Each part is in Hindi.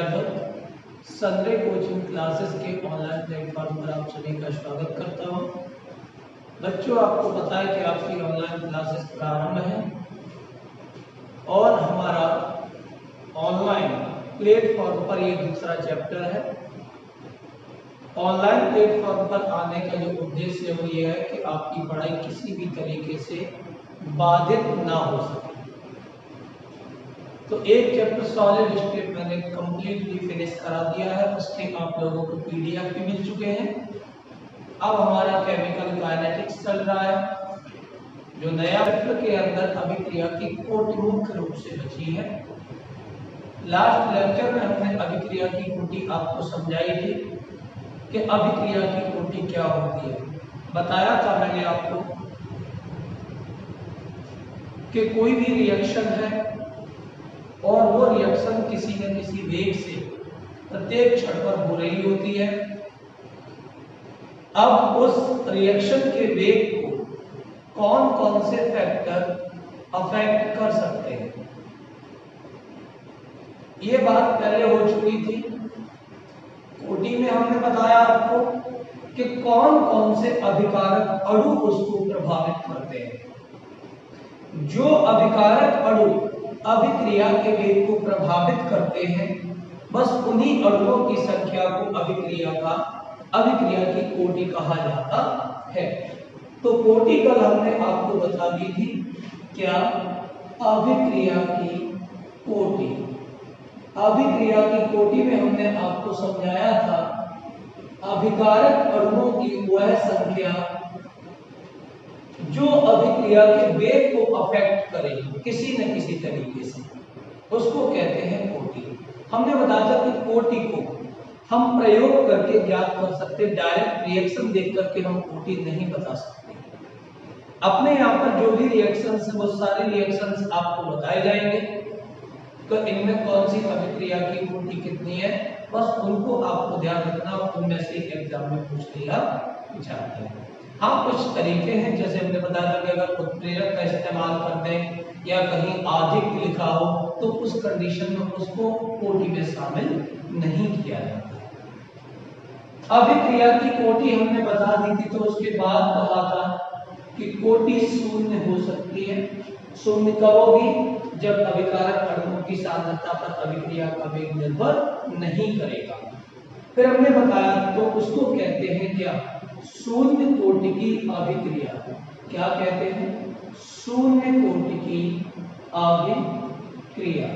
यादव संजय कोचिंग क्लासेस के ऑनलाइन प्लेटफॉर्म पर आप सभी का स्वागत करता हूं। बच्चों, आपको पता है कि आपकी ऑनलाइन क्लासेस प्रारंभ है और हमारा ऑनलाइन प्लेटफॉर्म पर ये दूसरा चैप्टर है। ऑनलाइन प्लेटफॉर्म पर आने का जो उद्देश्य है वो ये है कि आपकी पढ़ाई किसी भी तरीके से बाधित ना हो सके। तो एक चैप्टर सॉलिड स्टेट मैंने कंप्लीटली फिनिश करा दिया है, उसके आप लोगों को पीडीएफ भी मिल चुके हैं। अब हमारा केमिकल काइनेटिक्स चल रहा है, जो नया चैप्टर के अंदर अभिक्रिया की कोटि मुख्य रूप से बची है। लास्ट लेक्चर में हमने अभिक्रिया की कोटि आपको समझाई थी कि अभिक्रिया की कोटि क्या होती है। बताया था मैंने आपको कि कोई भी रिएक्शन है और वो रिएक्शन किसी न किसी वेग से प्रत्येक क्षण पर हो रही होती है। अब उस रिएक्शन के वेग को कौन कौन से फैक्टर अफेक्ट कर सकते हैं, ये बात पहले हो चुकी थी। कोटि में हमने बताया आपको कि कौन कौन से अभिकारक अणु उसको प्रभावित करते हैं। जो अभिकारक अणु अभिक्रिया के वेग को प्रभावित करते हैं, बस उन्हीं अणुओं की संख्या को अभिक्रिया की कोटि कहा जाता है। तो कोटि कल हमने आपको बता दी थी, क्या अभिक्रिया की कोटि। अभिक्रिया की कोटि में हमने आपको समझाया था अभिकारक अणुओं की वह संख्या जो अभिक्रिया के वेग को अफेक्ट करेगी किसी न किसी तरीके से, उसको कहते हैं कोटि। हमने बताया था कि कोटि को हम प्रयोग करके ज्ञात कर सकते, डायरेक्ट रिएक्शन देख करके हम कोटि नहीं बता सकते। अपने यहाँ पर जो भी रिएक्शंस हैं वो सारे रिएक्शंस आपको बताए जाएंगे, तो इनमें कौन सी अभिक्रिया की कोटि कितनी है, बस उनको आपको ध्यान रखना और उनमें से एग्जाम में पूछ लिया जाता है। हाँ, कुछ तरीके हैं, जैसे हमने बताया था कि अगर उत्प्रेरक का इस्तेमाल कर दें या कहीं अधिक लिखा हो तो उस कंडीशन में उसको कोटि में शामिल नहीं किया जाता। अभिक्रिया की कोटि हमने बता दी थी, तो उसके बाद कहा था कि कोटि शून्य हो सकती है। शून्य कब होगी? जब अभिकारक अणुओं की सांद्रता पर अभिक्रिया का वेग निर्भर नहीं करेगा। फिर हमने बताया तो उसको कहते हैं क्या? शून्य कोटि की अभिक्रिया। क्या कहते हैं? शून्य कोटि की अभिक्रिया।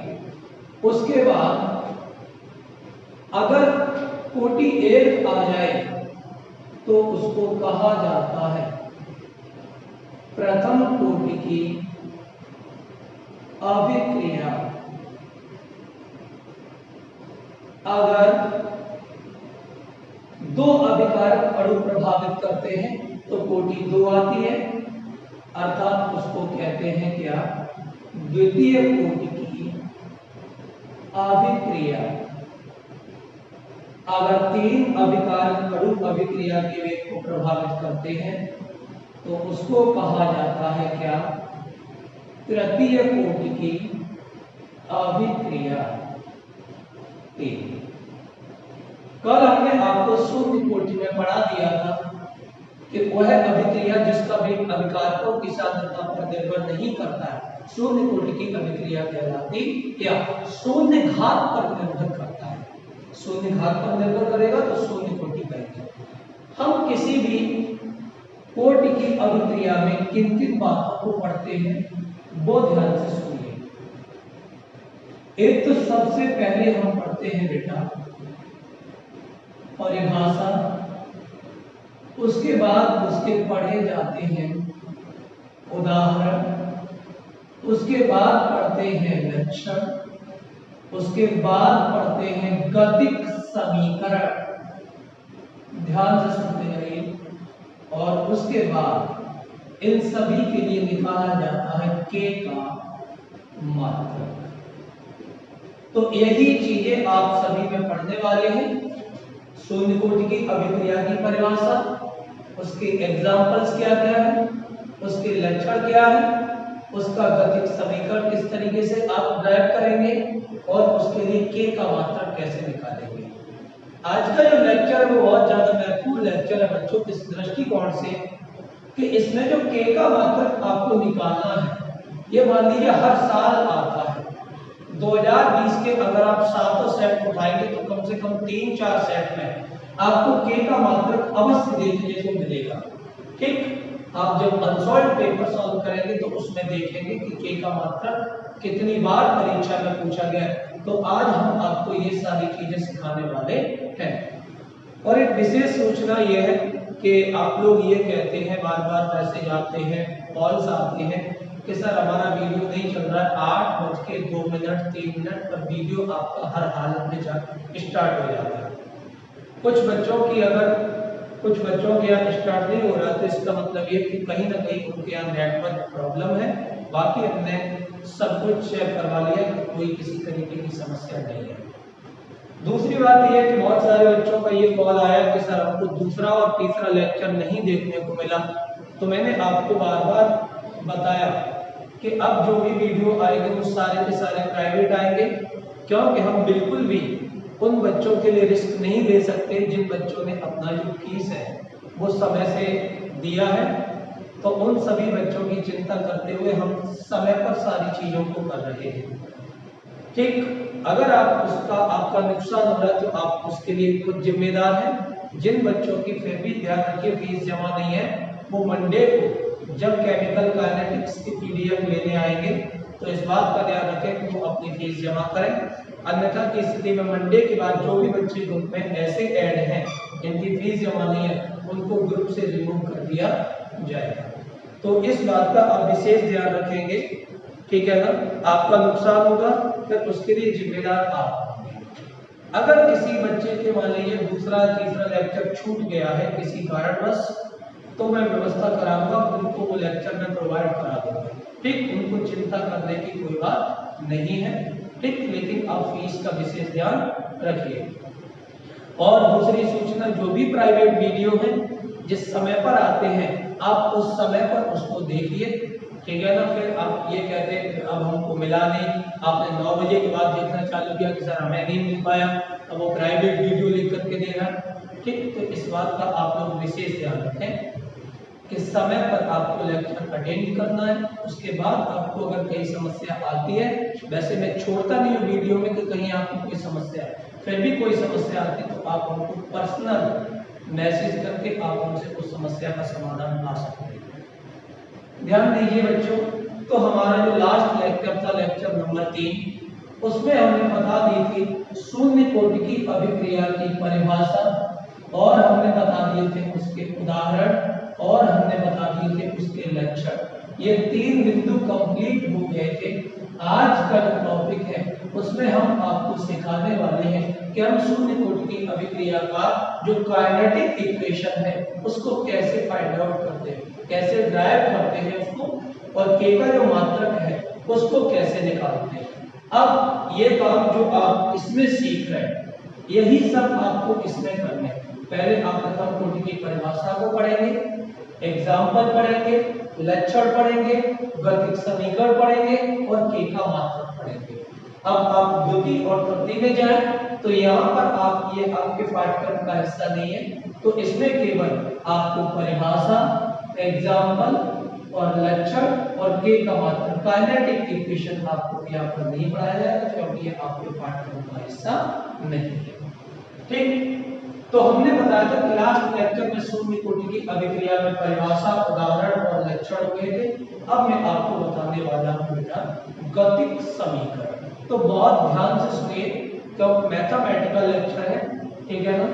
उसके बाद अगर कोटि 1 आ जाए तो उसको कहा जाता है प्रथम कोटि की अभिक्रिया। अगर 2 अभिकारक अणु प्रभावित करते हैं तो कोटि 2 आती है, अर्थात उसको कहते हैं क्या? द्वितीय कोटि की अभिक्रिया। अगर 3 अभिकारक अणु अभिक्रिया के वेग को प्रभावित करते हैं तो उसको कहा जाता है क्या? तृतीय कोटि की अभिक्रिया। कल हमने आपको शून्य कोटि में पढ़ा दिया था कि वह अभिक्रिया जिसका वेग अभिकारकों की सांद्रता पर निर्भर नहीं करता है, शून्य कोटि की अभिक्रिया कहलाती, या शून्य घात पर निर्भर करता है। शून्य घात पर निर्भर करेगा तो शून्य कोटि कहेंगे। हम किसी भी कोटि की अभिक्रिया में किन किन बातों को पढ़ते हैं वो ध्यान से सुनिए। एक तो सबसे पहले हम पढ़ते हैं बेटा परिभाषा, उसके बाद उसके पढ़े जाते हैं उदाहरण, उसके बाद पढ़ते हैं लक्षण, उसके बाद पढ़ते हैं गतिक समीकरण। ध्यान से सुनते रहिए। और उसके बाद इन सभी के लिए निकाला जाता है के का मात्रक। तो यही चीजें आप सभी में पढ़ने वाले हैं। शून्य कोटि की अभिक्रिया की परिभाषा, उसके एग्जाम्पल्स क्या क्या है, उसके लक्षण क्या है, उसका गतिक समीकरण किस तरीके से आप ड्राइव करेंगे, और उसके लिए के का मात्रक कैसे निकालेंगे। आज का जो लेक्चर है वो बहुत ज्यादा महत्वपूर्ण लेक्चर है बच्चों इस दृष्टिकोण से कि इसमें जो के का मात्रक आपको निकालना है, ये मान लीजिए हर साल आता है। 2020 के अगर आप 7 सेट उठाएंगे तो कम से कम 3-4 सेट में आपको के का मात्रक अवश्य देखने को मिलेगा। ठीक, आप जब अनसॉल्व्ड पेपर सॉल्व करेंगे तो उसमें देखेंगे कि के का मात्रक कितनी बार परीक्षा में पूछा गया। तो आज हम आपको ये सारी चीजें सिखाने वाले हैं। और एक विशेष सूचना ये है कि आप लोग ये कहते हैं, बार बार मैसेज आते हैं, कॉल्स आते हैं कि सर हमारा वीडियो नहीं चल रहा है, 8:02 पर वीडियो आपका हर हालत में स्टार्ट हो जाता है। कुछ बच्चों के यहाँ स्टार्ट नहीं हो रहा, तो इसका मतलब ये कि कहीं ना कहीं उनके यहाँ नेटवर्क प्रॉब्लम है। बाकी हमने सब कुछ चेक करवा लिया कि कोई किसी तरीके की समस्या नहीं है। दूसरी बात यह है कि बहुत सारे बच्चों का ये कॉल आया कि सर हमको दूसरा और तीसरा लेक्चर नहीं देखने को मिला। तो मैंने आपको बार बार बताया कि अब जो भी वीडियो आएंगे वो सारे के सारे प्राइवेट आएंगे, क्योंकि हम बिल्कुल भी उन बच्चों के लिए रिस्क नहीं ले सकते जिन बच्चों ने अपना जो फीस है वो समय से दिया है। तो उन सभी बच्चों की चिंता करते हुए हम समय पर सारी चीजों को कर रहे हैं। ठीक, अगर आपका नुकसान हो रहा है तो आप उसके लिए खुद जिम्मेदार हैं। जिन बच्चों की फिर भी ध्यान रखिए फीस जमा नहीं है, वो मंडे को जब केमिकल काइनेटिक्स की पीडीएफ लेने आएंगे तो इस बात का ध्यान रखें कि वो अपनी फीस जमा करें। अन्यथा की स्थिति में मंडे के बाद जो भी बच्चे ग्रुप में ऐसे ऐड हैं जिनकी फीस जमा नहीं है, उनको ग्रुप से रिमूव कर दिया जाएगा। तो इस बात का आप विशेष ध्यान रखेंगे, ठीक है ना। आपका नुकसान होगा फिर उसके लिए जिम्मेदार आप होंगे। अगर किसी बच्चे के मान लीजिए दूसरा तीसरा लेक्चर छूट गया है किसी कारणवश, तो मैं व्यवस्था कराऊंगा, उनको वो लेक्चर में प्रोवाइड करा दूंगा। ठीक, उनको चिंता करने की कोई बात नहीं है। ठीक, लेकिन आप फीस का विशेष ध्यान रखिए। और दूसरी सूचना, जो भी प्राइवेट वीडियो है जिस समय पर आते हैं आप उस समय पर उसको देखिए, ठीक है ना। फिर आप ये कहते हैं कि अब हमको मिला नहीं, आपने 9 बजे के बाद देखना चालू किया कि सर हमें नहीं मिल पाया, अब वो प्राइवेट वीडियो लिख करके दे रहा है। ठीक, तो इस बात का आप लोग विशेष ध्यान रखें कि समय पर आपको लेक्चर अटेंड करना है। उसके बाद आपको अगर कोई समस्या आती है, वैसे मैं छोड़ता नहीं हूँ वीडियो में कि कहीं आपको कोई समस्या है, फिर भी कोई समस्या आती है तो आप हमको पर्सनल मैसेज करके आप हमसे उस समस्या का समाधान पा सकते हैं। ध्यान दीजिए बच्चों, तो हमारा जो लास्ट लेक्चर था लेक्चर नंबर 3, उसमें हमने बता दी थी शून्य कोटि की अभिक्रिया की परिभाषा, और हमने बता दिए थे उसके उदाहरण, और हमने बता दिए थे उसके लक्षण। ये 3 बिंदु कंप्लीट हो गए थे। आज का जो टॉपिक है उसमें हम आपको सिखाने वाले हैं कि हम शून्य कोटि की अभिक्रिया का जो काइनेटिक इक्वेशन है उसको कैसे फाइंड आउट करते हैं, कैसे ड्राइव करते हैं उसको, और के का जो मात्रक है उसको कैसे निकालते हैं। अब ये काम जो आप इसमें सीख रहे हैं यही सब आपको इसमें करना है। पहले आप प्रथम कोटि की परिभाषा को पढ़ेंगे, एग्जाम्पल पढ़ेंगे, लक्षण पढ़ेंगे, गतिक समीकरण पढ़ेंगे और के का मात्रक पढ़ेंगे। अब आप द्वितीय और तृतीय में जाएं तो यहाँ पर आप ये आपके पाठ्यक्रम का हिस्सा नहीं है, तो इसमें केवल आपको परिभाषा, एग्जाम्पल और लक्षण और के का मात्रक, काइनेटिक इक्वेशन आपको यहाँ पर नहीं पढ़ाया जाएगा क्योंकि ये आपके पाठ्यक्रम का हिस्सा नहीं है। ठीक, तो हमने बताया था कि लास्ट लेक्चर में शून्य कोटि की अभिक्रिया में परिभाषा, उदाहरण और लक्षण हुए थे। अब मैं आपको बताने वाला हूं बेटा गतिक समीकरण। तो बहुत ध्यान से सुनिए क्योंकि मैथमेटिकल लेक्चर है, ठीक है ना।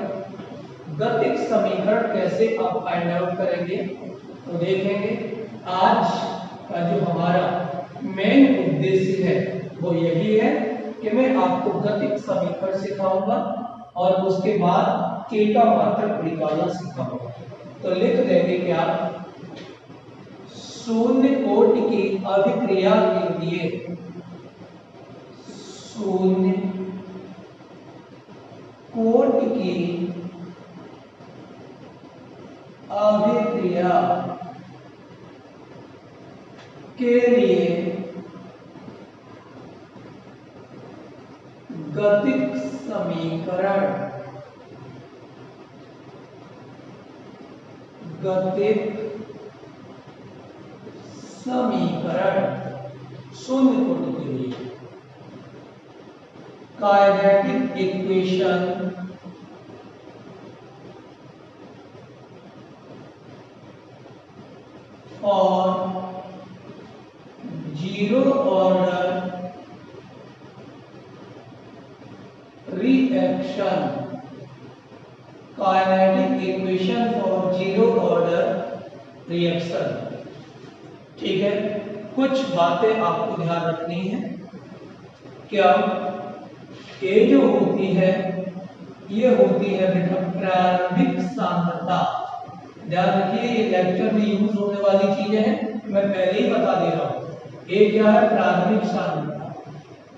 गतिक समीकरण कैसे आप फाइंड आउट करेंगे तो देखेंगे। आज का जो हमारा मेन उद्देश्य है वो यही है कि मैं आपको गतिक समीकरण सिखाऊंगा और उसके बाद के का मात्रक निकालना सिखाऊंगा। तो लिख देंगे क्या, शून्य कोटि की अभिक्रिया के लिए शून्य कोटि की अभिक्रिया के लिए गतिक समीकरण, गतिक समीकरण शून्य कोटि के लिए, काइनेटिक इक्वेशन और zero order reaction, kinetic equation for zero order reaction. ठीक है, कुछ बातें आपको ध्यान रखनी है। क्या ये जो होती है ये होती है बेटा प्रारंभिक सांद्रता। ध्यान रखिए, ये लेक्चर में यूज होने वाली चीजें हैं, मैं पहले ही बता दे रहा हूं। ये क्या है? प्रारंभिक सांद्रता।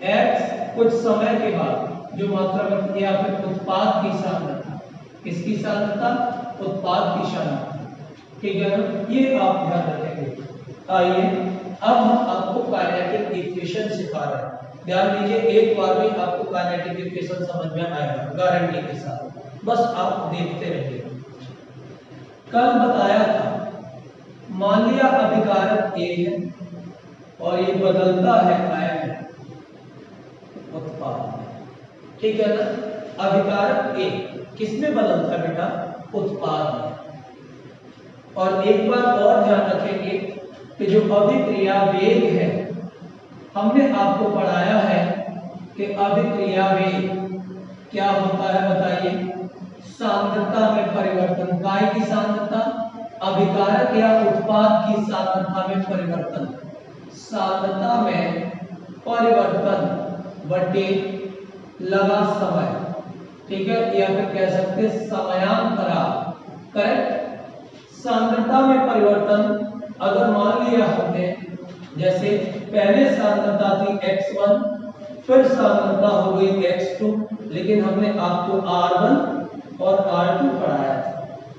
x कुछ समय के बाद जो मात्रा बनती है, या फिर उत्पाद की सांद्रता। किसकी सांद्रता? उत्पाद की सांद्रता। ठीक है ना, ये आप ध्यान रखेंगे। आइए अब हम आपको काइनेटिक इक्वेशन सिखा रहे हैं। ध्यान दीजिए, एक बार में आपको काइनेटिक इक्वेशन समझ में आएगा गारंटी के साथ, बस आप देखते रहिए। कल बताया था, मान लिया अभिकारक A है और ये बदलता है आयन उत्पाद में। ठीक है ना, अभिकारक A किसमें बदलता है बेटा? उत्पाद में। और एक बात और ध्यान रखेंगे कि जो अभिक्रिया वेग है, हमने आपको पढ़ाया है कि अभिक्रिया वेग क्या होता है बताइए? सांद्रता में परिवर्तन। काय की सांद्रता? अभिकारक या उत्पाद की सांद्रता में परिवर्तन। सांद्रता में परिवर्तन बटे लगा समय। ठीक है, या फिर कह सकते हैं समयांतराल। करेक्ट। सांद्रता में परिवर्तन अगर मान लिया हमने, जैसे पहले सांद्रता थी x1, फिर सांद्रता हो गई x2, लेकिन हमने आपको r1 और r2 पढ़ाया था।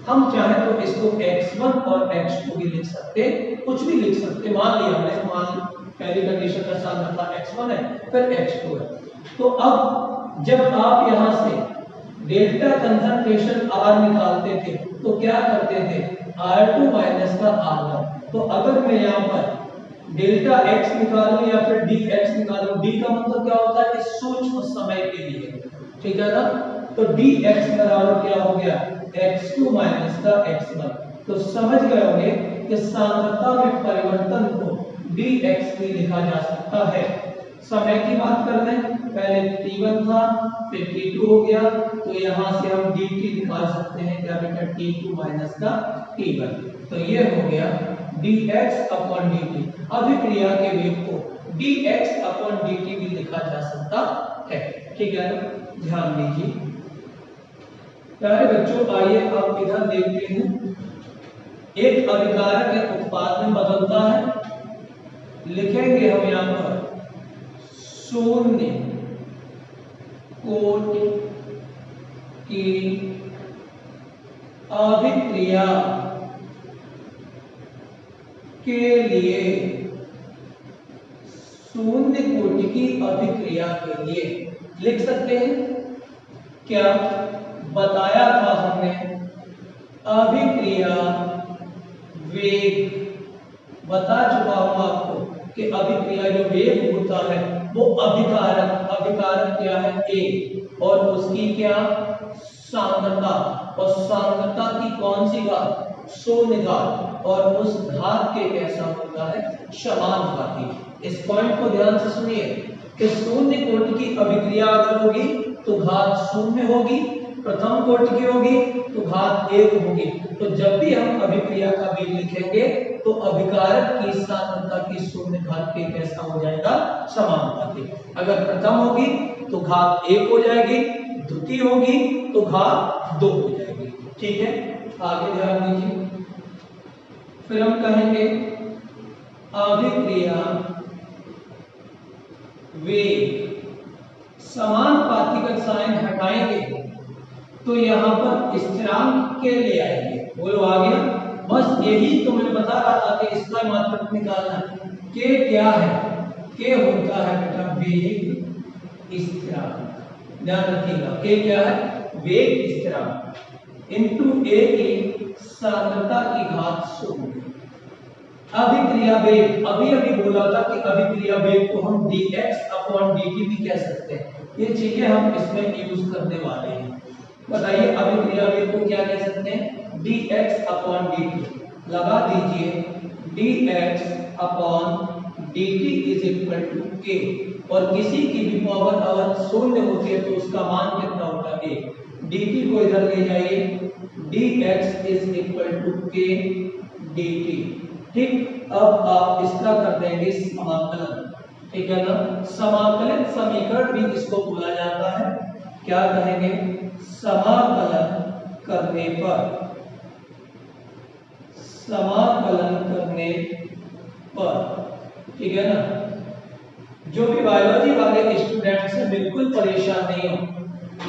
हम चाहे तो इसको x1 और x2 भी लिख सकते, कुछ भी लिख सकते। मान लिया हमने, मान पहली कंडीशन का सांद्रता x1 है, फिर x2 है। तो अब जब आप यहां से डेल्टा कंसंट्रेशन r निकालते थे तो क्या करते थे? r2 माइनस का r1। तो अगर मैं यहाँ पर डेल्टा x निकालूं या फिर dx निकालूं, d का मतलब क्या होता है? सूक्ष्म समय के लिए। ठीक है ना, तो dx बराबर क्या हो गया? x2 माइनस का x1। तो समझ गए होंगे कि सांद्रता में परिवर्तन को dx भी लिखा जा सकता है। समय की बात कर लें, पहले t1 था, फिर t2 हो गया, तो यहां से हम dt निकाल सकते हैं। क्या बेटा? t2 माइनस का t1। तो ये हो गया dx अपॉन dt। अभिक्रिया के वेग को dx अपॉन dt भी लिखा जा सकता है। ठीक है ना, ध्यान दीजिए प्यारे बच्चों। आइए आप इधर देखते हैं, एक अभिकारक या उत्पाद में बदलता है। लिखेंगे हम यहां पर शून्य कोटि की अभिक्रिया के लिए, शून्य कोटि की अभिक्रिया के लिए लिख सकते हैं। क्या बताया था हमने? अभिक्रिया वेग बता चुका हूं आपको कि अभिक्रिया जो वेग होता है वो अभिकारक क्या है? A, और उसकी क्या? सांद्रता। और सांद्रता की कौन सी घात? शून्य घात। और उस घात के कैसा होता है? समानुपाती। इस पॉइंट को ध्यान से सुनिए कि शून्य कोटि की अभिक्रिया अगर होगी तो घात शून्य होगी, प्रथम कोटि की होगी तो घात 1 होगी। तो जब भी हम अभिक्रिया का वेग लिखेंगे तो अभिकारक की सांद्रता की शून्य घात के कैसा हो जाएगा? समानुपाती। अगर प्रथम होगी तो घात 1 हो जाएगी, द्वितीय होगी तो घात 2 हो जाएगी। ठीक है, आगे ध्यान दीजिए। फिर हम कहेंगे अभिक्रिया वेग, समानुपाती का साइन हटाएंगे तो यहां पर स्थिरांक के ले आएंगे। बोलो आ गया? बस यही तो मैं बता रहा था कि इसका मात्रक निकालना। के क्या है? के होता है बेटा वेग स्थिरांक। ध्यान रखिएगा के क्या है, वेग स्थिरांक इनटू ए की सांद्रता की घात 0। अभिक्रिया वेग, अभी बोला था कि अभिक्रिया वेग को हम dx अपॉन dt भी कह सकते हैं। ये चीजें हम इसमें यूज करने वाले हैं। बताइए अभिक्रिया वेग को क्या कह सकते हैं, dx अपॉन dt। लगा दीजिए dx upon dt is equal to k, और किसी की भी पावर अगर 0 होती है तो उसका मान कितना होता है, dt को इधर ले जाइए, dx is equal to k dt। ठीक, अब आप इसका कर देंगे समाकलन, ठीक है ना। समाकलित समीकरण भी इसको बोला जाता है, क्या कहेंगे, समाकलन करने पर, समाकलन करने पर, ठीक है ना। जो भी बायोलॉजी वाले स्टूडेंट्स हैं बिल्कुल परेशान नहीं हो,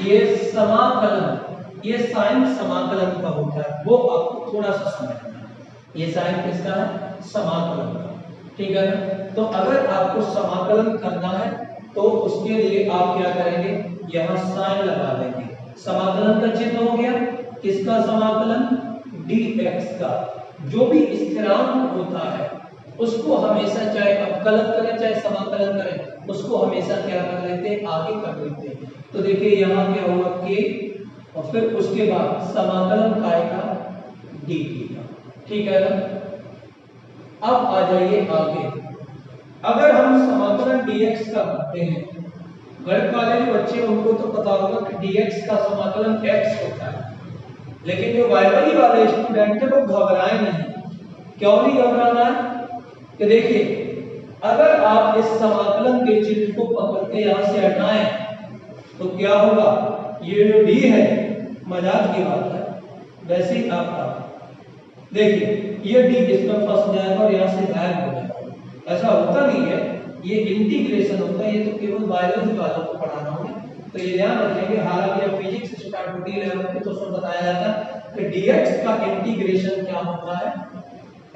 ये समाकलन, ये साइन समाकलन का होता है, वो आपको थोड़ा सा समझना है। ये साइन किसका है, समाकलन का, ठीक है ना। तो अगर आपको समाकलन करना है तो उसके लिए आप क्या करेंगे, यहाँ साइन लगा देंगे। समाकलन का चिन्ह हो गया किसका, समाकलन dx का। जो भी स्थिरांक होता है उसको हमेशा चाहे अवकलन करें चाहे समाकलन करें, उसको हमेशा क्या कर लेते हैं, आगे कर लेते हैं। तो देखिए यहाँ क्या होगा k, और फिर उसके बाद समाकलन आएगा dt का, ठीक है ना। अब आ जाइए आगे, अगर हम समाकलन dx का करते हैं, गणित वाले जो बच्चे उनको तो पता होगा कि dx का समाकलन x होता है, लेकिन जो बायोलॉजी वाले स्टूडेंट हैं वो घबराए नहीं। क्यों नहीं घबराना है, कि देखिए अगर आप इस समाकलन के चिन्ह को पकड़ के यहाँ से हटाएं तो क्या होगा, ये जो d है मजाक की बात है, वैसे ही आपका देखिए ये d इसमें फंस जाएगा और यहाँ से गायब हो जाएगा। ऐसा होता नहीं है, ये इंटीग्रेशन होता है, ये तो केवल बायोलॉजी वालों को पढ़ाना होगा, तो ये ध्यान रखेंगे। हालांकि जब फिजिक्स स्टार्ट होती है लेवल पे तो उसमें बताया जाता है कि dx का इंटीग्रेशन क्या होता है,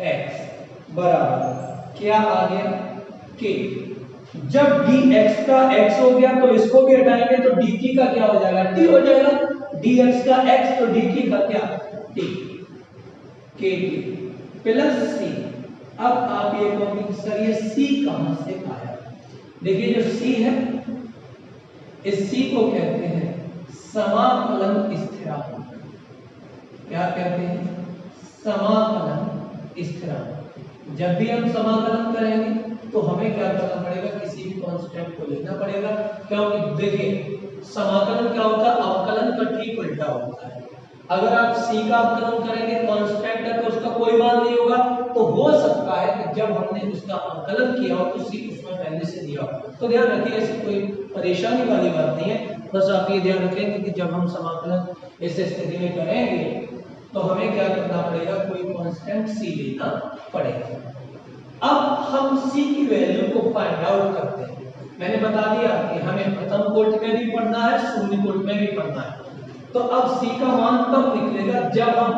x बराबर क्या आ गया, k। जब dx का x हो गया तो इसको भी हटाएंगे तो dt का क्या हो जाएगा, t हो जाएगा। dx का x तो dt का क्या, t, k प्लस c। अब आप ये कहोगे सर ये c कहां से आया, देखिए जो c है इस c को कहते हैं समाकलन स्थिरांक। क्या कहते हैं, समाकलन स्थिरांक। जब भी हम समाकलन करेंगे तो हमें क्या करना पड़ेगा, किसी भी कांस्टेंट को लेना पड़ेगा, क्योंकि देखिए समाकलन क्या होता है, अवकलन का ठीक उल्टा होता है। अगर आप c का अवकलन करेंगे, कांस्टेंट है तो उसका कोई मान नहीं होगा, तो हो सकता है कि जब हमने उसका अवकलन किया हो तो c उसमें पहले से दिया हो। तो ध्यान रखिए ऐसी कोई परेशानी वाली बात नहीं है, बस आप ये ध्यान रखेंगे कि जब हम समाकलन इस स्थिति में करेंगे तो हमें क्या करना पड़ेगा, कोई कांस्टेंट c लेना पड़ेगा। अब हम c की वैल्यू को फाइंड आउट करते हैं। मैंने बता दिया कि हमें प्रथम कोटि में भी पढ़ना है, शून्य कोटि में भी पढ़ना है। तो अब c का मान तब निकलेगा जब हम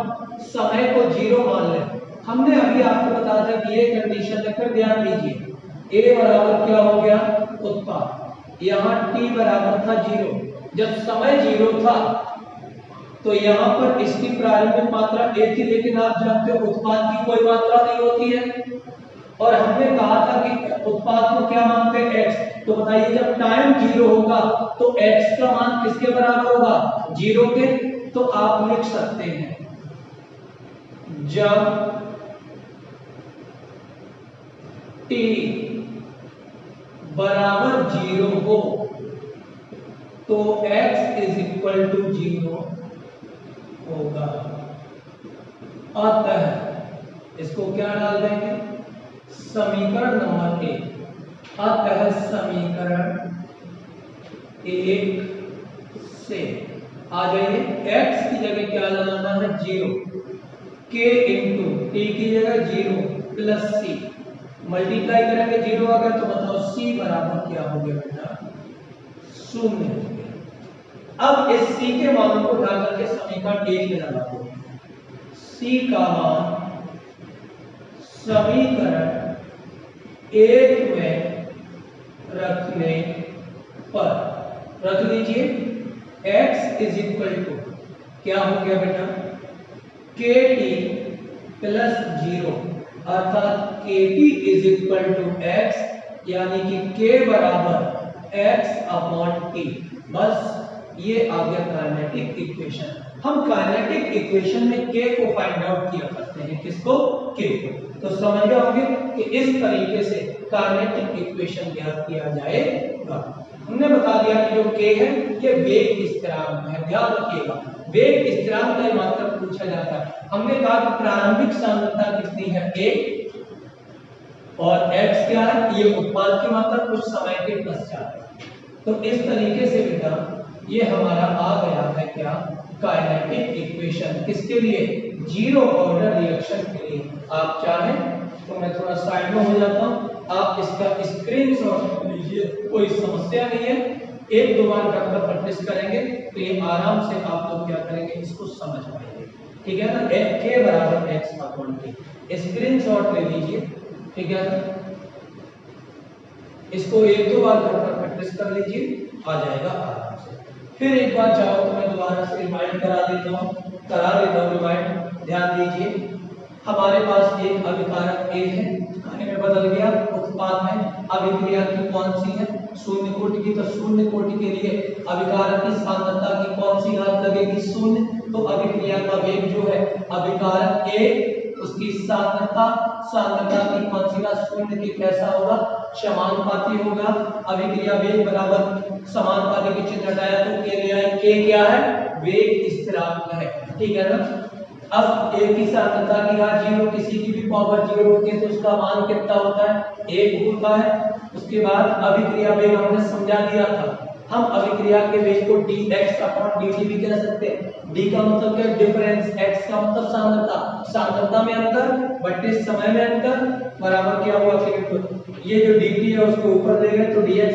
समय को 0 मान लें। हमने अभी आपको बताया था कि ये कंडीशन है, फिर ध्यान दीजिए a बराबर क्या हो गया, उत्पाद, यहाँ t बराबर था 0। जब समय 0 था तो यहाँ पर इसकी प्रारंभिक मात्रा a थी, लेकिन आप जानते हो उत्पाद की कोई मात्रा नहीं होती है, और हमने कहा था कि उत्पाद को क्या मानते हैं, x। तो बताइए जब टाइम 0 होगा तो x का मान किसके बराबर होगा, 0 के। तो आप लिख सकते हैं जब t बराबर 0 हो तो x इज इक्वल टू 0 होगा। अतः इसको क्या डाल देंगे, समीकरण नंबर 1। अतः समीकरण 1 से आ जाइए, x की जगह क्या लगाना है, 0, k इंटू t की जगह 0 प्लस c, मल्टीप्लाई करेंगे 0 आ गया तो बताओ c बराबर क्या हो गया बेटा, 0 हो गया। अब इस c के मान को उठा करके समीकरण 1 में लगा दो। c का मान समीकरण 1 में रखने पर, रख लीजिए x इज इक्वल टू क्या हो गया बेटा kt प्लस 0 अर्थात kt is equal to x यानी कि k बराबर x अपॉन t। बस ये आ गया काइनेटिक इक्वेशन। हम काइनेटिक इक्वेशन में k को फाइंड आउट किया करते हैं, किसको k को। तो समझ गए होंगे कि इस तरीके से काइनेटिक इक्वेशन ज्ञात किया जाएगा। हमने बता दिया कि जो k है ये वेग स्थिरांक है। ध्यान रखिएगा वेग स्थिरांक का मात्रक पूछा जाता है। हमने कहा कि प्रारंभिक सांद्रता कितनी है a और x क्या है ये उत्पाद की मात्रा कुछ समय के पश्चात। तो इस तरीके से बेटा ये हमारा आ गया है क्या काइनेटिक इक्वेशन किसके लिए जीरो ऑर्डर रिएक्शन के लिए। आप चाहें तो मैं थोड़ा साइड में हो जाता हूं, आप इसका स्क्रीनशॉट लीजिए, कोई समस्या नहीं है। एक दो बार कर प्रैक्टिस करेंगे तो ये आराम से आप लोग क्या करेंगे इसको समझ पाएंगे। ठीक है ना k बराबर x अपॉन t स्क्रीनशॉट ले लीजिए। ठीक है इसको एक दो बार कर प्रैक्टिस कर लीजिए आ जाएगा आराम से। फिर एक बार चाहो तो मैं दोबारा से रिमाइंड करा देता हूँ रिमाइंड। ध्यान दीजिए हमारे पास एक अभिकारक A है, खाने में बदल गया उत्पाद में अभिक्रिया की कौन सी है शून्य कोटि की। तो शून्य कोटि के लिए अभिकारक की सांद्रता की कौन सी घात लगेगी शून्य। तो अभिक्रिया का वेग जो है अभिकारक A उसकी सांद्रता की कौन सी घात शून्य के कैसा होगा समानुपाती होगा। अभिक्रिया वेग बराबर समानुपाती के चिन्ह हटाया तो के लिए आए k क्या है वेग स्थिरांक है। ठीक है ना। अब a की सांद्रता की घात 0 किसी की भी पावर 0 होती है तो उसका मान कितना होता है 1 होता है। उसके बाद अभिक्रिया वेग हमने समझा दिया था, हम अभिक्रिया के वेग को dx अपॉन dt भी कह सकते हैं। d का मतलब क्या है डिफरेंस, x का मतलब सांद्रता, सांद्रता में अंतर बटे समय में अंतर बराबर क्या हुआ कि ये जो dt है उसको ऊपर ले गए तो dx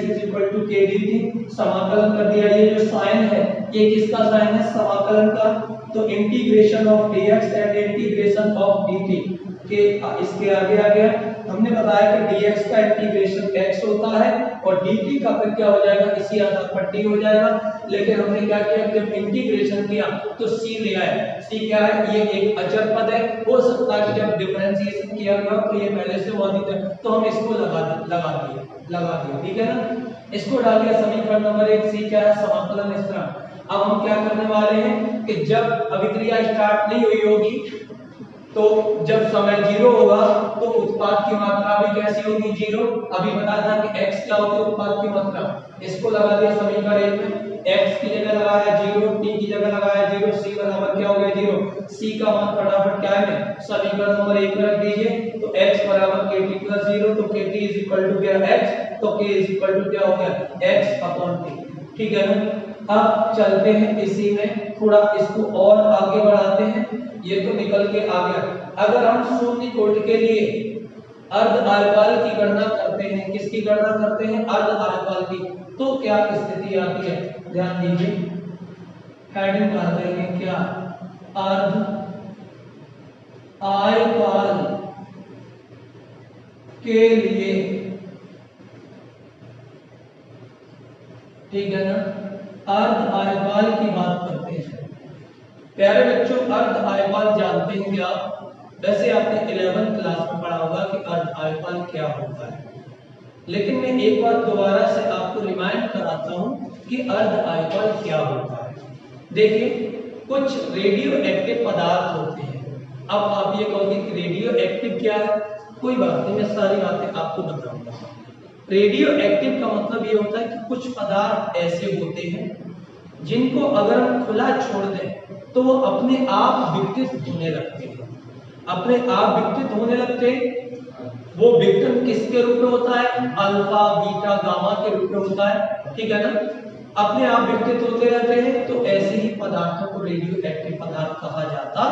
k dt समाकलन कर दिया। ये जो साइन है ये किसका साइन है समाकलन का। तो integration of dx and integration of dt के इसके आगे आ गया। हमने बताया कि dx का इंटीग्रेशन x होता है और dt का फिर क्या हो जाएगा इसी आधार पर t हो जाएगा। लेकिन हमने क्या किया जब इंटीग्रेशन किया तो c ले आए। c क्या है ये एक अचर पद है, हो सकता है कि जब डिफरेंशिएशन किया गया तो ये पहले से मौजूद है तो हम इसको लगा दिया। ठीक है ना। इसको डाल दिया समीकरण नंबर 1 c क्या है समाकलन स्थिरांक। अब हम क्या करने वाले हैं कि जब अभिक्रिया स्टार्ट नहीं हुई होगी तो जब समय 0 होगा तो उत्पाद की मात्रा भी कैसी होगी 0। अभी बताया था कि x क्या होती है उत्पाद की मात्रा। इसको लगा दिया समीकरण 1 में x की जगह लगाया 0 t की जगह लगाया 0 c बराबर क्या हो गया 0। c का मान फटाफट क्या है समीकरण नंबर 1 में रख दीजिए। तो x बराबर kt प्लस 0 तो kt इज इक्वल टू क्या x तो k इज इक्वल टू क्या हो गया x अपॉन t। ठीक है ना। अब चलते हैं इसी में थोड़ा इसको और आगे बढ़ाते हैं। ये तो निकल के आ गया। अगर हम शून्य कोटि के लिए अर्ध आयतकाल की गणना करते हैं, किसकी गणना करते हैं अर्ध आयतकाल की, तो क्या स्थिति आती है ध्यान दीजिए। हेडिंग कर देंगे क्या अर्ध आयतकाल के लिए। ठीक है ना। अर्ध आयतकाल की बात करते हैं। प्यारे बच्चों अर्ध आयतकाल जानते हैं क्या। वैसे आपने 11th क्लास में पढ़ा होगा कि अर्ध आयतकाल क्या होता है, लेकिन मैं एक बार दोबारा से आपको रिमाइंड कराता हूं कि अर्ध आयतकाल क्या होता है। देखिए कुछ रेडियो एक्टिव पदार्थ होते हैं। अब आप ये कहोगे कि रेडियो एक्टिव क्या है, कोई बात नहीं मैं सारी बातें आपको बताऊंगा। रेडियो एक्टिव का मतलब ये होता है कि कुछ पदार्थ ऐसे होते हैं जिनको अगर हम खुला छोड़ दें तो वो अपने आप विकसित होने लगते हैं। अपने आप विकसित होने लगते हैं। वो विघटन किसके रूप में होता है अल्फा बीटा गामा के रूप में होता है। ठीक है ना। अपने आप विकसित होते रहते हैं तो ऐसे ही पदार्थों को रेडियो एक्टिव पदार्थ कहा जाता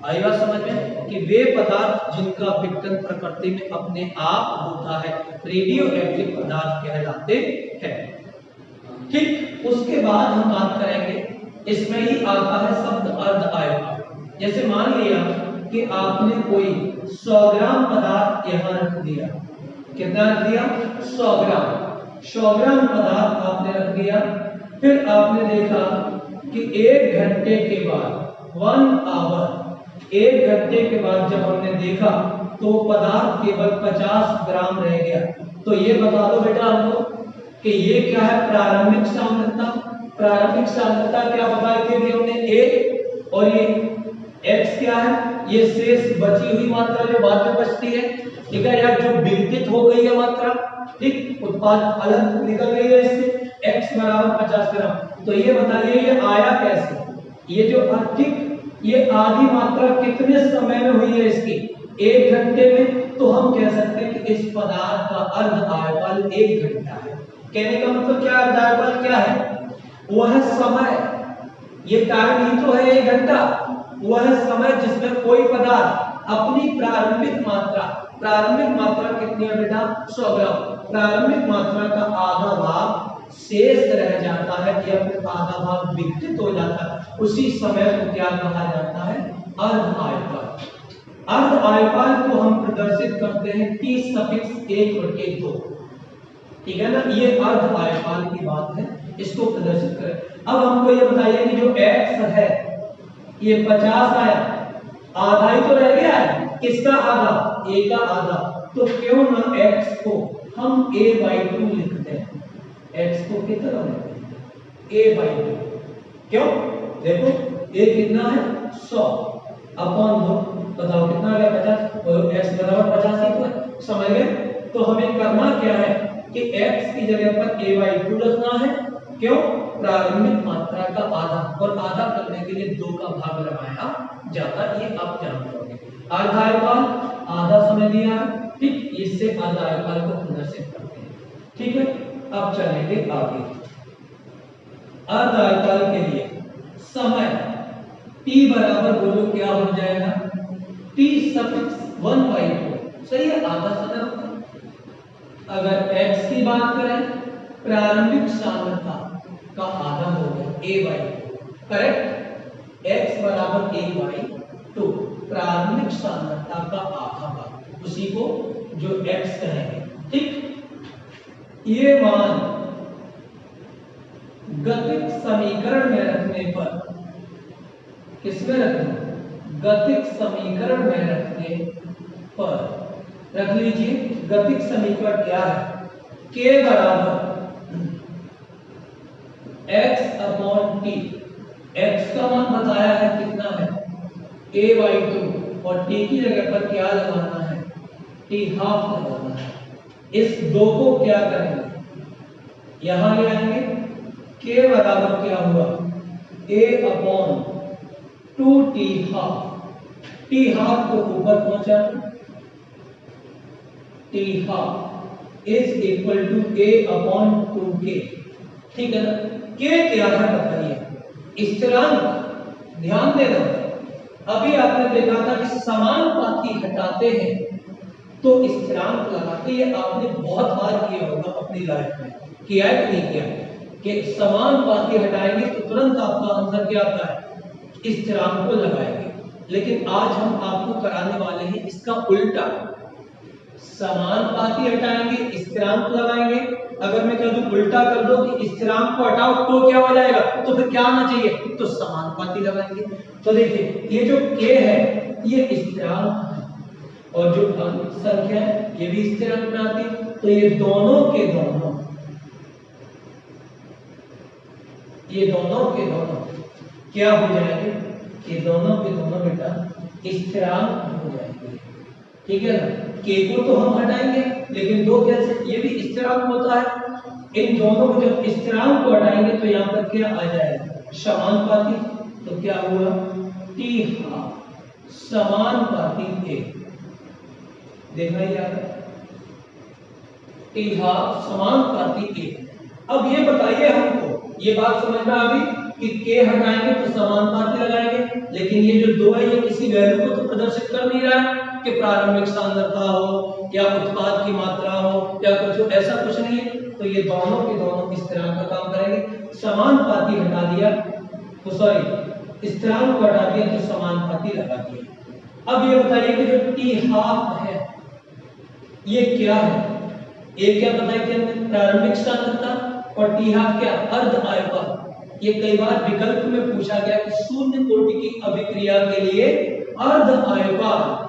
आई बात समझ में कि वे पदार्थ जिनका विघटन प्रकृति में अपने आप होता है रेडियो एक्टिव पदार्थ कहलाते हैं। ठीक उसके बाद हम बात करेंगे इसमें ही आता है शब्द अर्ध आयतकाल। जैसे मान लिया कि आपने कोई 100 ग्राम पदार्थ यहां रख दिया। कितना रख दिया 100 ग्राम। 100 ग्राम पदार्थ आपने रख दिया फिर आपने देखा कि 1 घंटे के बाद 1 आवर 1 घंटे के बाद जब हमने देखा तो पदार्थ केवल 50 ग्राम रह गया। तो ये बता दो बेटा हमको कि ये क्या है, प्रारंभिक सांद्रता। प्रारंभिक सांद्रता क्या बताई थी अभी हमने, A, और ये X क्या है, ये शेष बची हुई मात्रा जो बाद में बचती है, ठीक है, या जो विघटित हो गई है मात्रा, ठीक, उत्पाद अलग निकल गई है इससे, X बराबर 50 ग्राम। तो ये बताइए ये आया कैसे, ये जो अधिक, ये आधी मात्रा कितने समय में हुई है इसकी, 1 घंटे में। तो हम कह सकते हैं कि इस पदार्थ का अर्ध आयुकाल 1 घंटा है। कहने का मतलब क्या, अर्ध आयुकाल क्या है, वह समय, ये टाइम ही तो है 1 घंटा, वह समय जिसमें कोई पदार्थ अपनी प्रारंभिक मात्रा कितनी है बेटा, 100 ग्राम, प्रारंभिक मात्रा का आधा भाग शेष रह जाता है या फिर आधा भाग विघटित हो जाता है, उसी समय को क्या कहा जाता है, अर्ध आयुकाल। अर्ध आयुकाल को हम प्रदर्शित करते हैं T(1/2), ठीक है ना, ये अर्ध आयुकाल की बात है, इसको प्रदर्शित करें। अब हमको ये बताइए कि जो X है ये 50 आया, आधा ही तो रह गया है, किसका आधा, A का आधा, तो क्यों ना X को हम A/2 लिखते हैं, X को कितना लिखते हैं, A/2, क्यों, देखो A कितना है 100 अपॉन 2, बताओ कितना आ गया 50, और x बराबर 50 ही तो है, समझ गए। तो हमें करना क्या है कि x की जगह पर A/2 रखना है, क्यों, प्रारंभिक मात्रा का आधा, और आधा करने के लिए 2 का भाग लगाया जाता है, ये आप जानते होंगे। अर्ध आयुकाल आधा समय दिया है, ठीक, इससे अर्ध आयुकाल को प्रदर्शित करते हैं, ठीक है। अब चलेंगे आगे, अर्ध आयुकाल के लिए समय T बराबर बोलो क्या हो जाएगा, T(1/2), सही है, आधा समय होता है। अगर X की बात करें, प्रारंभिक सांद्रता का आधा हो गया A/2, करेक्ट, X बराबर A/2, प्रारंभिक सांद्रता का आधा भाग, उसी को जो X कहेंगे, ठीक। ये मान गतिक समीकरण में रखने पर, किसमें रखना, गतिक समीकरण में रखने पर, रख लीजिए गतिक समीकरण क्या है, K बराबर x/T, x का मान बताया है कितना है, A/2, और T की जगह पर क्या लगाना है, T½ लगाना है। इस 2 को क्या करेंगे, यहां ले आएंगे, K बराबर क्या हुआ, A/2 T½ T½ को ऊपर पहुंचाना, T½ is equal to A/2K, ठीक है ना। K क्या है बताइए, स्थिरांक, ध्यान देना, अभी आपने देखा था कि समानुपाती हटाते हैं तो स्थिरांक लगाते, ये आपने बहुत बार किया होगा अपनी लाइफ में, किया है कि नहीं किया, कि समानुपाती हटाएंगे तो तुरंत आपका आंसर क्या आता है, स्थिरांक को लगाएंगे। लेकिन आज हम आपको कराने वाले हैं इसका उल्टा, समानुपाती हटाएंगे स्थिरांक लगाएंगे। अगर मैं कह दूं उल्टा कर दो कि स्थिरांक को हटाओ तो क्या हो जाएगा, तो फिर क्या आना चाहिए, तो समानुपाती लगाएंगे। तो देखिए ये जो K है ये स्थिरांक है, और जो अंक संख्या है ये भी स्थिरांक में आती, तो ये दोनों के दोनों क्या हो जाएंगे, ये दोनों के दोनों बेटा स्थिरांक हो जाएंगे, ठीक है ना। K को तो हम हटाएंगे, लेकिन 2 कैसे, ये भी स्थिरांक होता है। इन दोनों को जब स्थिरांक को हटाएंगे तो यहाँ पर क्या आ जाएगा, समानुपाती, तो क्या हुआ, T½ समानुपाती A, देखा ही जाता, T½ समानुपाती A। अब ये बताइए हमको, ये बात समझ में आ गई कि K हटाएंगे तो समानुपाती लगाएंगे, लेकिन ये जो 2 है ये किसी वैल्यू को तो प्रदर्शित कर नहीं रहा है कि प्रारंभिक सांद्रता हो या उत्पाद की मात्रा हो या कुछ, ऐसा कुछ नहीं है। तो ये दोनों के दोनों स्थिरांक का काम करेंगे। समानुपाती हटा दिया तो सॉरी स्थिरांक को हटा दिया तो समानुपाती लगा दिया। अब ये बताइए कि जो T½ है ये क्या है, ये क्या बताई थी हमने, प्रारंभिक सांद्रता, और टी हाफ क्या अर्ध आयताकार। ये कई बार विकल्प में पूछा गया कि शून्य कोटि की अभिक्रिया के लिए अर्ध आयताकार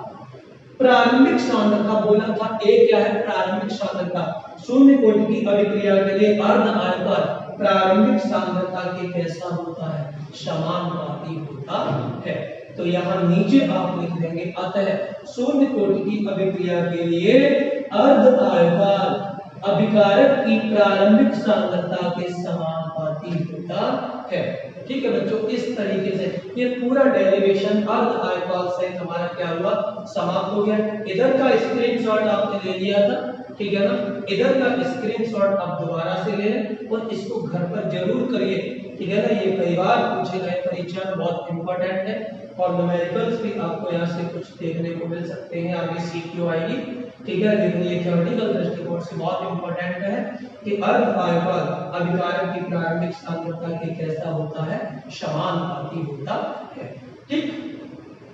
प्रारंभिक सांद्रता बोला था। ए क्या है प्रारंभिक सांद्रता, शून्य कोटि की अभिक्रिया के लिए अर्ध आयताकार प्रारंभिक सांद्रता के कैसा होता है समानुपाती होता है। तो यहाँ नीचे आप लिख देंगे अतः शून्य कोटि की अभिक्रिया के लिए अर्ध आयताकार अभिकारक की प्रारंभिक सांद्रता के समानुपाती होता है। ठीक है बच्चों, इस तरीके से ये पूरा डेरिवेशन अर्ध आयताकार से हमारा क्या हुआ समाप्त हो गया। इधर का स्क्रीनशॉट आपने ले लिया था, ठीक है ना, इधर का स्क्रीनशॉट आप दोबारा से ले लें और इसको घर पर जरूर करिए, ठीक है ना। ये कई बार पूछे गए परीक्षा में, बहुत इंपॉर्टेंट है। और न्यूमेरिकल्स भी आपको यहाँ से कुछ देखने को मिल सकते हैं, आगे सीक्यू आएगी, ठीक है। लेकिन ये थ्योरेटिकल दृष्टिकोण से बहुत इंपॉर्टेंट है कि अर्ध आयताकार अभिकारक की प्रारंभिक सांद्रता के कैसा होता है समानुपाती होता है। ठीक,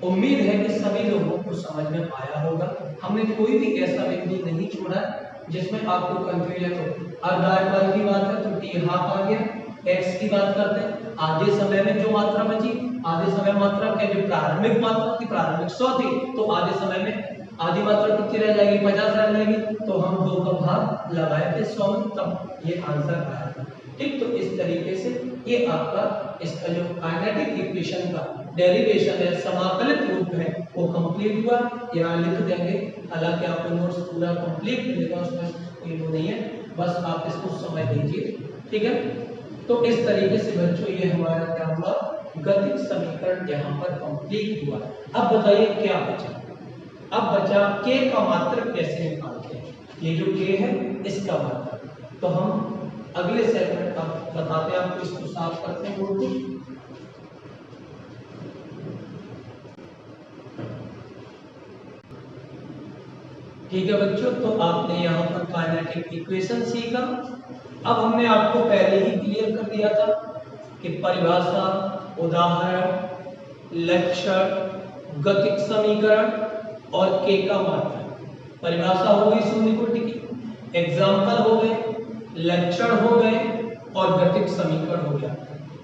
उम्मीद है कि सभी लोगों को समझ में आया होगा। हमने कोई भी ऐसा बिंदु नहीं छोड़ा जिसमें आपको कंफ्यूजन हो। अर्ध आयताकार की बात है तो टी हाफ आ गया। एक्स की बात करते हैं, आधे समय में जो मात्रा बची, आधे समय मात्रा क्या जो प्रारंभिक मात्रा थी, प्रारंभिक 100 थी, तो आधे समय में आधी मात्रा कितनी रह जाएगी 50 रह जाएगी, तो हम 2 का भाग लगाए थे 100 में, तब ये आंसर आया था। ठीक, तो इस तरीके से ये आपका इसका जो काइनेटिक इक्वेशन का डेरिवेशन है समाकलित रूप है वो कंप्लीट हुआ। यहाँ लिख देंगे, हालांकि आपको नोट्स पूरा कंप्लीट मिलेगा, उसमें कोई वो नहीं है, बस आप इसको समझ लीजिए, ठीक है। तो इस तरीके से बच्चों ये हमारा क्या हुआ गतिज समीकरण यहाँ पर कंप्लीट हुआ। अब बताइए क्या बचा। अब बचा k का मात्रक कैसे निकालते हैं, ये जो k है इसका मात्रक। तो हम अगले सेगमेंट अब बताते हैं आपको, इसको साफ करते हैं बोर्ड को। ठीक है बच्चों, तो आपने यहाँ पर काइनेटिक इक्वेशन सीखा। अब हमने आपको पहले ही क्लियर कर दिया था कि परिभाषा, उदाहरण, लक्षण, गतिज समीकरण और k का मात्रक। परिभाषा हो गई शून्य कोटि की, एग्जाम्पल हो गए, लक्षण हो गए और गतिज समीकरण हो गया।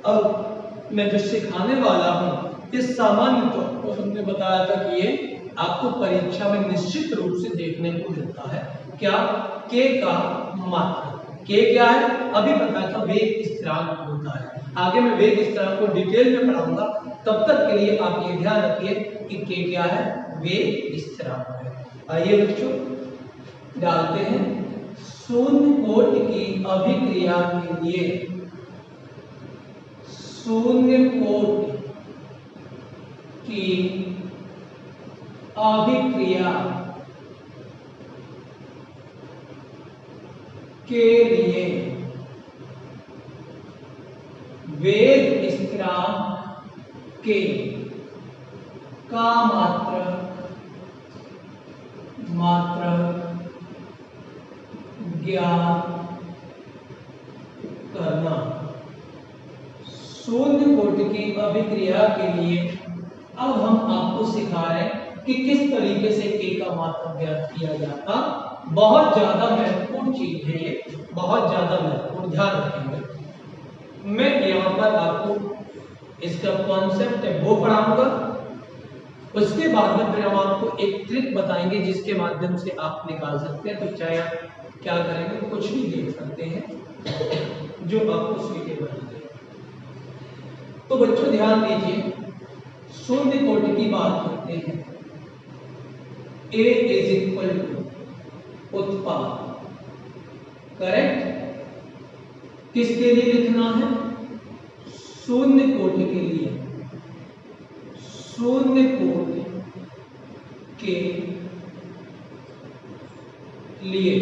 अब मैं जो सिखाने वाला हूँ इस सामान्य तौर पर हमने बताया था कि ये आपको परीक्षा में निश्चित रूप से देखने को मिलता है। क्या k का मात्रक। k क्या है अभी पता था, वेग स्थिरांक होता है। आगे मैं वेग स्थिरांक को डिटेल में पढ़ाऊंगा, तब तक के लिए आप ये ध्यान रखिए कि k क्या है वेग स्थिरांक है। आइए बच्चों डालते हैं शून्य कोटि की अभिक्रिया के लिए, शून्य कोटि की अभिक्रिया के लिए वेग स्थिरांक के का मात्रक ज्ञात करना। शून्य कोटि की अभिक्रिया के लिए अब हम आपको सिखा रहे हैं कि किस तरीके से k का मात्रक ज्ञात किया जाता। बहुत ज्यादा महत्वपूर्ण चीज है ये, बहुत ज्यादा महत्वपूर्ण, ध्यान रखेंगे। मैं यहाँ पर आपको इसका कॉन्सेप्ट है वो पढ़ाऊंगा, उसके बाद में फिर हम आपको एक ट्रिक बताएंगे जिसके माध्यम से आप निकाल सकते हैं। तो चाहे आप क्या करेंगे, कुछ भी देख सकते हैं जो आपको सुइटेबल लगे। तो बच्चों ध्यान दीजिए, शून्य कोटि की बात करते हैं। A इज इक्वल टू उत्पाद, करेक्ट। किसके लिए लिखना है, शून्य कोटि के लिए, शून्य कोटि के लिए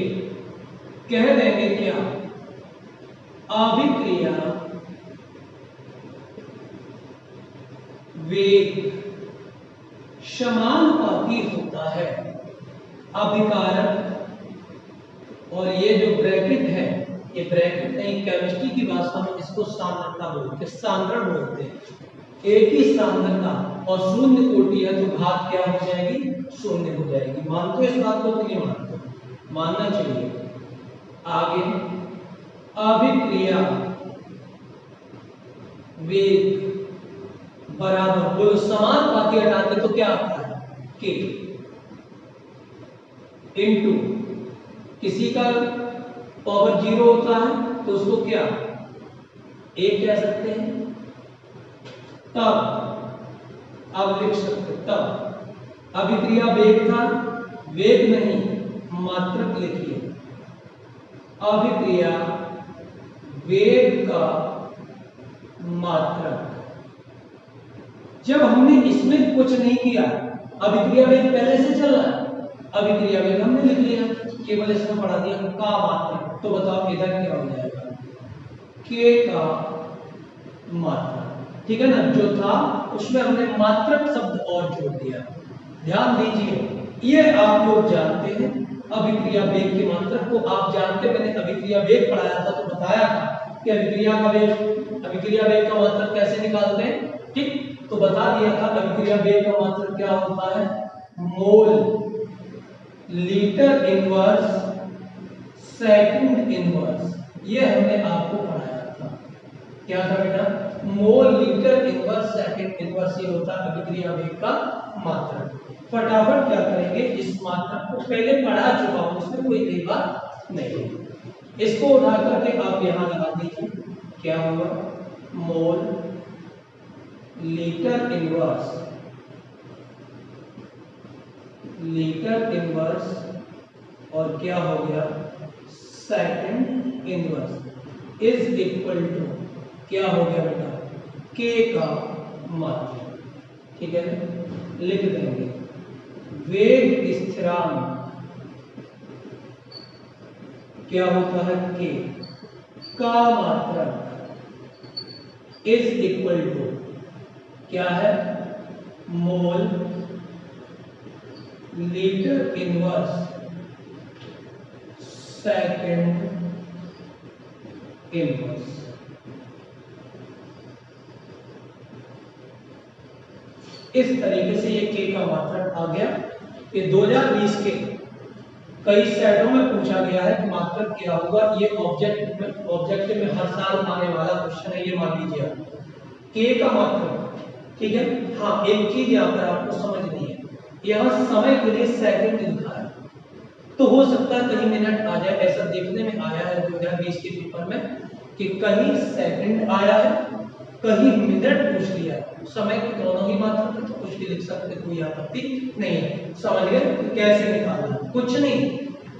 कह देंगे क्या अभिक्रिया वेग समानुपाती होता है अभिकारक, और ये जो ब्रैकेट है, ये ब्रैकेट नहीं, केमिस्ट्री की भाषा में इसको सांद्रता बोलते हैं, सांद्रण बोलते हैं। एक ही सांद्रता और शून्य कोटि है तो घात क्या हो जाएगी, शून्य हो जाएगी। मानते हो इस बात को कि नहीं मानते, मानना चाहिए। आगे अभिक्रिया वेग बराबर, बोलो समानुपाती हटाते तो क्या आता है, के इनटू, किसी का पावर 0 होता है तो उसको क्या एक कह सकते हैं, तब अब लिख सकते, तब अभिक्रिया वेग था, वेग नहीं मात्रक लिखिए, अभिक्रिया वेग का मात्रक। जब हमने इसमें कुछ नहीं किया, अभिक्रिया वेग पहले से चल रहा है, अभिक्रिया वेग हमने लिख लिया, केवल इसमें पढ़ा दिया का मात्रक, तो बताओ इधर क्या हो जाएगा, के का मात्रक, ठीक है ना, जो था उसमें हमने मात्रक शब्द और जोड़ दिया। ध्यान दीजिए, ये आप लोग जानते हैं अभिक्रिया वेग की मात्रक को, आप जानते, मैंने अभिक्रिया वेग पढ़ाया था तो बताया था कि अभिक्रिया वेग का मात्रक कैसे निकालते हैं, ठीक, तो बता दिया था अभिक्रिया वेग का मात्रक क्या होता है, mole litre inverse second inverse, ये हमने आपको पढ़ाया था, क्या था बेटा, mole litre inverse second inverse, ये होता है अभिक्रिया वेग का मात्रक। फटाफट क्या करेंगे, इस मात्रक को पहले पढ़ा चुका हूं, इसमें कोई नई बात नहीं है, इसको उठा करके आप यहां लगा दीजिए, क्या होगा, मोल लीटर इनवर्स और क्या हो गया, second inverse is equal to, क्या हो गया बेटा, के का मात्रक, ठीक है, लिख देंगे वेग स्थिरांक क्या होता है, के का मात्रक इज इक्वल टू क्या है, mole litre inverse second inverse. इस तरीके से ये के का मात्रक आ गया। ये 2020 के कई सेटों में पूछा गया है कि मात्रक क्या होगा, ये ऑब्जेक्टिव में हर साल आने वाला क्वेश्चन है, ये मान लीजिए के का मात्रक, ठीक है। हाँ, एक चीज यहाँ पर आपको समझनी है, यहाँ समय के लिए सेकंड लिखा है, तो हो सकता है कहीं मिनट आ जाए, ऐसा देखने में आया है 2020 के पेपर में कि कहीं सेकंड आया है, कहीं मिनट पूछ लिया है, समय की दोनों ही मात्रक है, तो कुछ भी लिख सकते, कोई आपत्ति नहीं है। समझ गए कैसे निकालना, कुछ नहीं,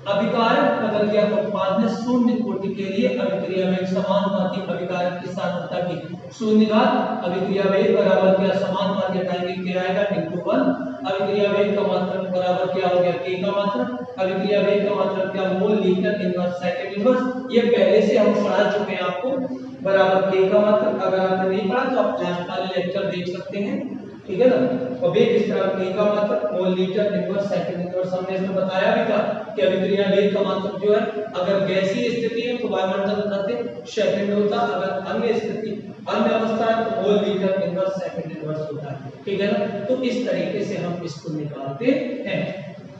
अभिकारक बदल गया तो बाद में शून्य कोटि के लिए अभिक्रिया वेग समानुपाती अभिकारक की सार्थकता की शून्य घात अभिक्रिया वेग बराबर क्या, समानुपाती हटाएंगे क्या आएगा, इंटू 1, अभिक्रिया वेग का मात्रक बराबर क्या हो गया, के का मात्रक, अभिक्रिया वेग का मात्रक क्या, mole litre inverse second inverse, ये पहले से हम पढ़ा चुके हैं आपको, बराबर के का मात्रक। अगर आपने नहीं पढ़ा तो आप लास्ट वाले लेक्चर देख सकते हैं, ठीक है ना। और वेग स्थिरांक के का मात्रक mole litre inverse second inverse, हमने इसमें बताया भी था कि अभिक्रिया वेग का मात्रक जो है, अगर गैसीय स्थिति है तो वायुमंडल कहते सेकंड होता, अगर अन्य स्थिति अन्य अवस्था है तो mole litre inverse second inverse होता है, ठीक है ना। तो इस तरीके से हम इसको निकालते हैं।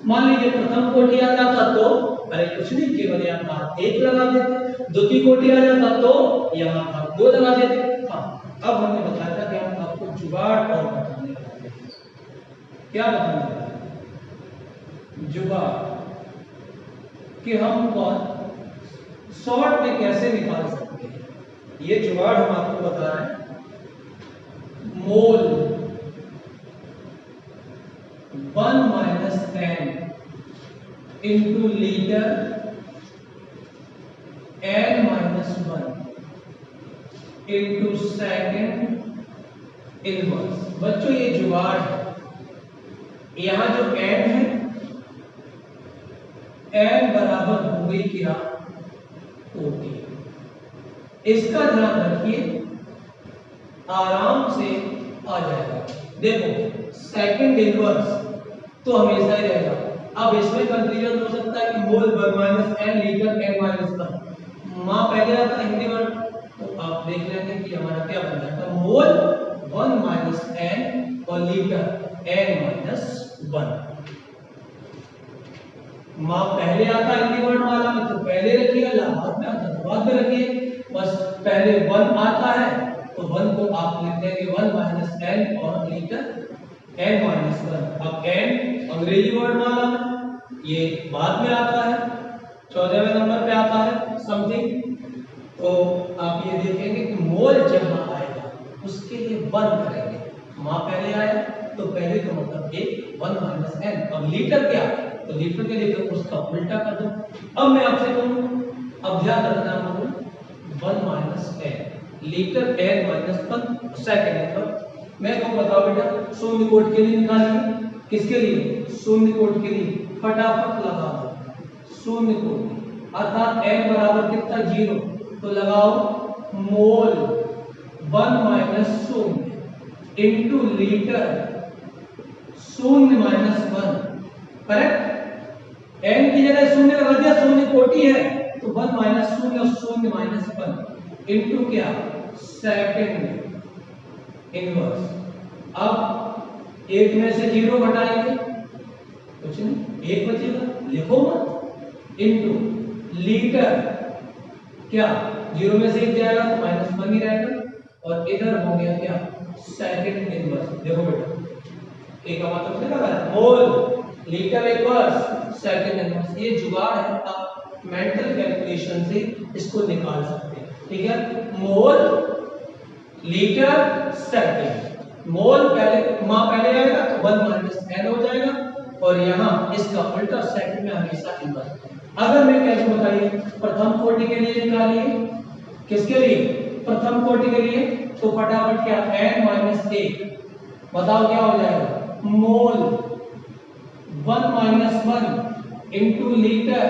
मान लीजिए प्रथम कोटि आ जाता तो अरे कुछ नहीं, केवल यहाँ 1 लगा देते, द्वितीय कोटि आ जाता तो यहाँ आप 2 लगा देते। हाँ, अब हमने बताया था कि हम आपको जुगाड़ और बताने वाले हैं, क्या बताने वाले, जुगाड़ कि हम शॉर्ट में कैसे निकाल सकते हैं, ये जुगाड़ हम आपको बता रहे हैं। मोल 1 minus n into litre n minus 1 into second inverse. बच्चों ये जुगाड़ है, यहां जो n है, n बराबर हो गई क्या, कोटि। इसका ध्यान रखिए, आराम से आ जाएगा। देखो सेकंड इनवर्स तो हमेशा ही रहेगा, अब इसमें कंफ्यूजन हो सकता है कि मोल 1 minus n litre n minus 1, मां पहले आता हिंदी वर्ड, तो आप देख लेंगे कि हमारा क्या बन जाएगा, मोल 1 माइनस n और लीटर n माइनस 1। माँ पहले आता है हिंदी वर्णमाला में तो पहले रखिए, ला बाद में आता तो बाद में रखिए। बस पहले 1 आता है तो 1 को आप लिख देंगे 1 माइनस n और लीटर n माइनस 1। अब n अंग्रेजी वर्णमाला में, ये बाद में आता है, 14वें नंबर पे आता है समथिंग। तो आप ये देखेंगे कि मोल जहां आएगा उसके लिए 1 करेंगे। माँ पहले आया तो पहले का मतलब 1 माइनस n। अब लीटर क्या, तो लीटर के लिए उसका उल्टा कर दो। अब मैं आपसे कहूँ, अब ध्यान रखना बोलूं 1 minus n litre n minus 1 second है। तो मैं कहूँ बताओ बेटा शून्य कोट के लिए निकालिए। किसके लिए, शून्य कोट के लिए। फटाफट लगा दो शून्य कोट, अर्थात n बराबर कितना 0, तो लगाओ मोल 1 माइनस शून्य इंटू लीटर शून्य माइनस 1, करेक्ट। n की जगह शून्य लगा दिया, शून्य कोटि है तो 1 माइनस शून्य और शून्य माइनस 1 इंटू क्या, सेकंड इनवर्स। अब 1 में से 0 घटाएंगे, कुछ नहीं 1 बचेगा, लिखो मत, इंटू लीटर क्या, 0 में से 1 जाएगा तो माइनस 1 ही रहेगा, और इधर हो गया क्या, सेकंड इनवर्स। देखो बेटा एक का मतलब क्या लगा है, mole litre inverse second inverse. ये जुगाड़ है, आप मेंटल कैलकुलेशन से इसको निकाल सकते हैं, ठीक है। मोल लीटर सेकंड, मोल पहले माँ पहले आएगा तो 1 माइनस n हो जाएगा, और यहाँ इसका उल्टा सेकंड में हमेशा इनवर्स। अगर मैं कैसे बताइए, प्रथम कोटि के लिए निकालिए, किसके लिए, प्रथम कोटि के लिए, तो फटाफट क्या n माइनस 1, बताओ क्या हो जाएगा, मोल 1 माइनस 1 इंटू लीटर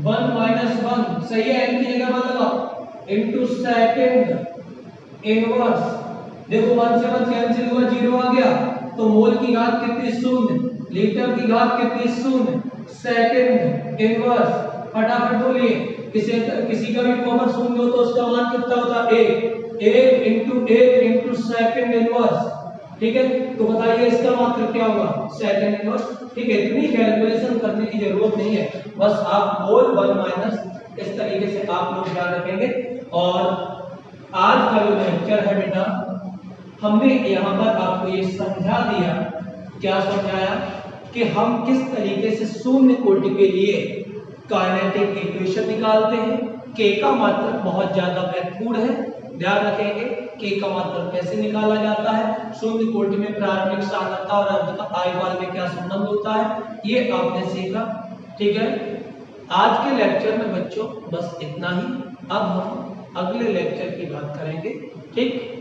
1 माइनस 1, सही है, n की जगह 1 लगाओ, इंटू सेकंड इनवर्स। देखो 1 से 1 कैंसिल हुआ, 0 आ गया, तो मोल की घात कितनी, शून्य, लीटर की घात कितनी, शून्य, सेकंड इनवर्स। फटाफट बोलिए, किसी का भी कॉमन शून्य हो तो उसका मान कितना होता है, 1 इंटू सेकंड इनवर्स, ठीक है। तो बताइए इसका मात्र क्या होगा, सेकंड इनवर्स, ठीक है। इतनी कैलकुलेशन करने की जरूरत नहीं है, बस आप मोल 1 माइनस इस तरीके से आप लोग ध्यान रखेंगे। और आज का जो लेक्चर है बेटा, हमने यहाँ पर आपको ये समझा दिया, क्या समझाया, कि हम किस तरीके से शून्य कोटि के लिए काइनेटिक इक्वेशन निकालते हैं। के का मात्रक बहुत ज्यादा महत्वपूर्ण है, ध्यान रखेंगे के का मात्रक कैसे निकाला जाता है, शून्य कोटि में प्रारंभिक सांद्रता और अर्ध आयुकाल में क्या संबंध होता है, ये आपने सीखा, ठीक है। आज के लेक्चर में बच्चों बस इतना ही। अब हम अगले लेक्चर की बात करेंगे, ठीक।